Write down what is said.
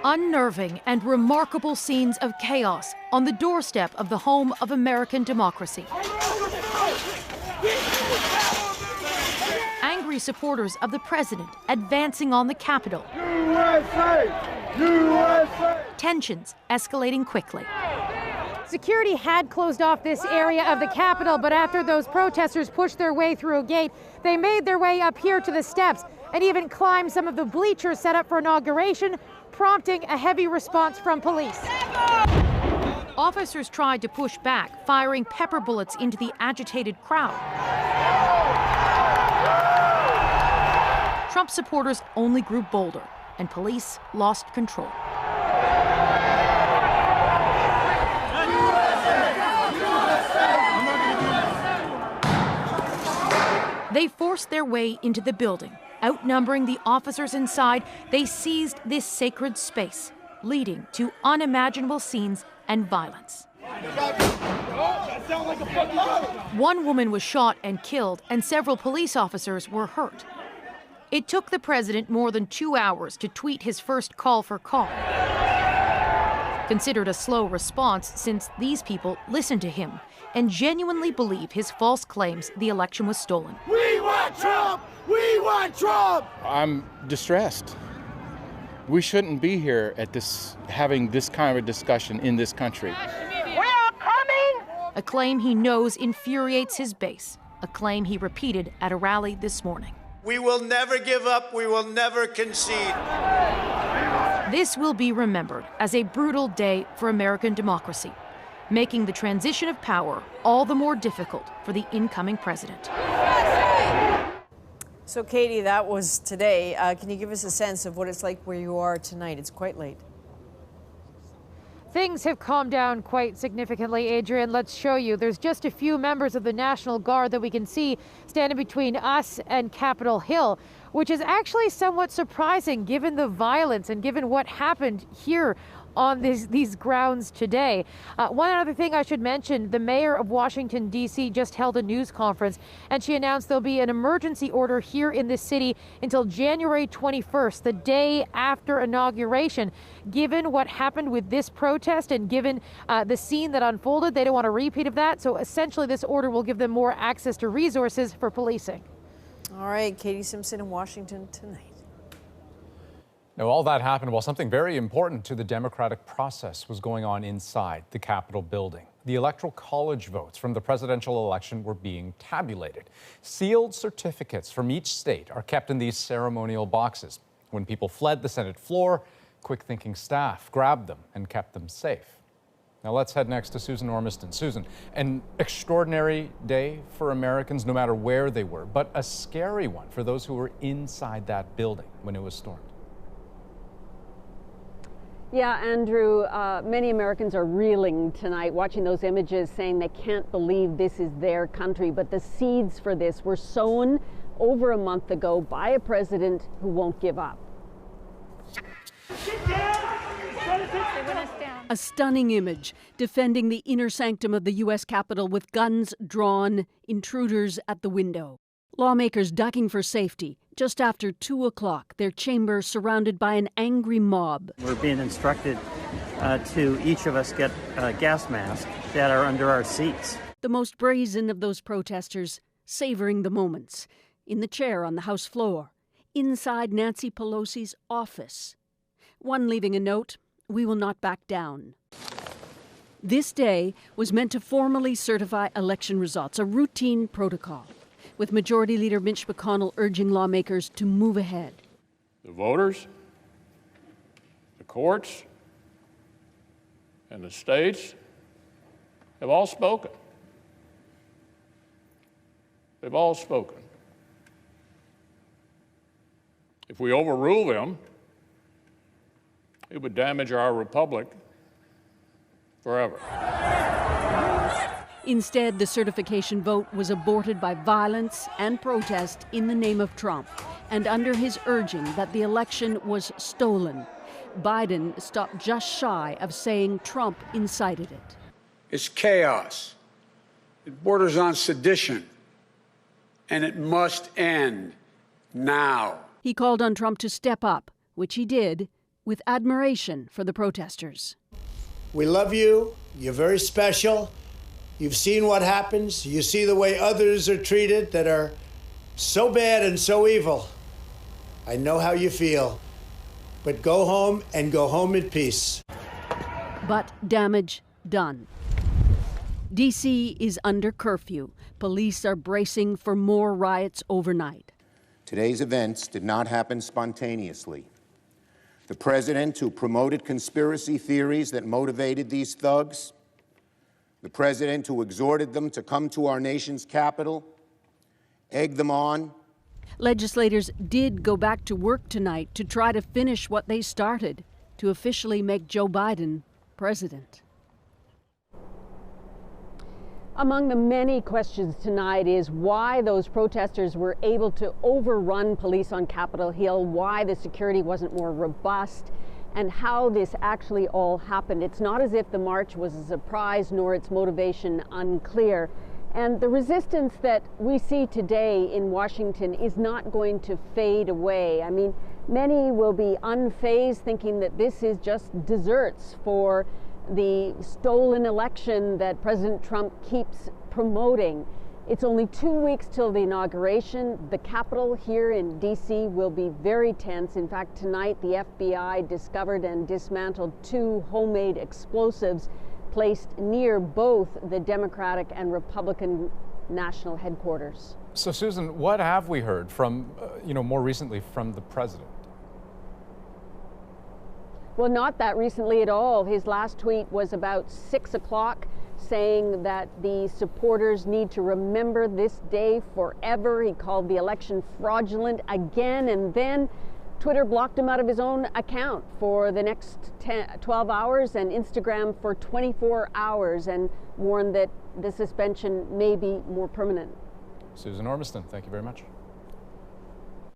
Unnerving and remarkable scenes of chaos on the doorstep of the home of American democracy. Angry supporters of the president advancing on the Capitol. USA! USA! Tensions escalating quickly. Security had closed off this area of the Capitol, but after those protesters pushed their way through a gate, they made their way up here to the steps and even climbed some of the bleachers set up for inauguration, prompting a heavy response from police. Officers tried to push back, firing pepper bullets into the agitated crowd. Trump supporters only grew bolder, and police lost control. They forced their way into the building. Outnumbering the officers inside, they seized this sacred space, leading to unimaginable scenes and violence. One woman was shot and killed, and several police officers were hurt. It took the president more than 2 hours to tweet his first call for calm. Considered a slow response since these people listened to him and genuinely believe his false claims the election was stolen. We want Trump! We want Trump! I'm distressed. We shouldn't be here at having this kind of discussion in this country. We are coming! A claim he knows infuriates his base, a claim he repeated at a rally this morning. We will never give up. We will never concede. This will be remembered as a brutal day for American democracy, making the transition of power all the more difficult for the incoming president. So, Katie, that was today. Can you give us a sense of what it's like where you are tonight? It's quite late. Things have calmed down quite significantly, Adrian. Let's show you. There's just a few members of the National Guard that we can see standing between us and Capitol Hill, which is actually somewhat surprising given the violence and given what happened here on these grounds today. One other thing I should mention, the mayor of Washington, D.C. just held a news conference, and she announced there'll be an emergency order here in the city until January 21st, the day after inauguration. Given what happened with this protest and given the scene that unfolded, they don't want a repeat of that. So essentially, this order will give them more access to resources for policing. All right, Katie Simpson in Washington tonight. Now, all that happened while something very important to the democratic process was going on inside the Capitol building. The Electoral College votes from the presidential election were being tabulated. Sealed certificates from each state are kept in these ceremonial boxes. When people fled the Senate floor, quick-thinking staff grabbed them and kept them safe. Now let's head next to Susan Ormiston. Susan, an extraordinary day for Americans no matter where they were, but a scary one for those who were inside that building when it was stormed. Yeah, Andrew, many Americans are reeling tonight, watching those images, saying they can't believe this is their country. But the seeds for this were sown over a month ago by a president who won't give up. A stunning image defending the inner sanctum of the U.S. Capitol with guns drawn, intruders at the window. Lawmakers ducking for safety. Just after 2 o'clock, their chamber surrounded by an angry mob. We're being instructed to each of us get gas masks that are under our seats. The most brazen of those protesters savoring the moments. In the chair on the House floor. Inside Nancy Pelosi's office. One leaving a note, "We will not back down." This day was meant to formally certify election results, a routine protocol, with Majority Leader Mitch McConnell urging lawmakers to move ahead. The voters, the courts, and the states have all spoken. They've all spoken. If we overrule them, it would damage our republic forever. Instead, the certification vote was aborted by violence and protest in the name of Trump, and under his urging that the election was stolen. Biden stopped just shy of saying Trump incited it. It's chaos. It borders on sedition. and it must end now. He called on Trump to step up, which he did, with admiration for the protesters. We love you. You're very special. You've seen what happens. You see the way others are treated that are so bad and so evil. I know how you feel. But go home and go home in peace. But damage done. D.C. is under curfew. Police are bracing for more riots overnight. Today's events did not happen spontaneously. The president who promoted conspiracy theories that motivated these thugs, the president who exhorted them to come to our nation's capital, egged them on. Legislators did go back to work tonight to try to finish what they started, to officially make Joe Biden president. Among the many questions tonight is why those protesters were able to overrun police on Capitol Hill, why the security wasn't more robust, and how this actually all happened. It's not as if the march was a surprise, nor its motivation unclear. And the resistance that we see today in Washington is not going to fade away. I mean, many will be unfazed, thinking that this is just desserts for the stolen election that President Trump keeps promoting. It's only 2 weeks till the inauguration. The Capitol here in D.C. will be very tense. In fact, tonight the FBI discovered and dismantled 2 homemade explosives placed near both the Democratic and Republican national headquarters. So, Susan, what have we heard from, more recently from the president? Well, not that recently at all. His last tweet was about 6 o'clock, saying that the supporters need to remember this day forever. He called the election fraudulent again, and then Twitter blocked him out of his own account for the next 12 hours and Instagram for 24 hours and warned that the suspension may be more permanent. Susan Ormiston, thank you very much.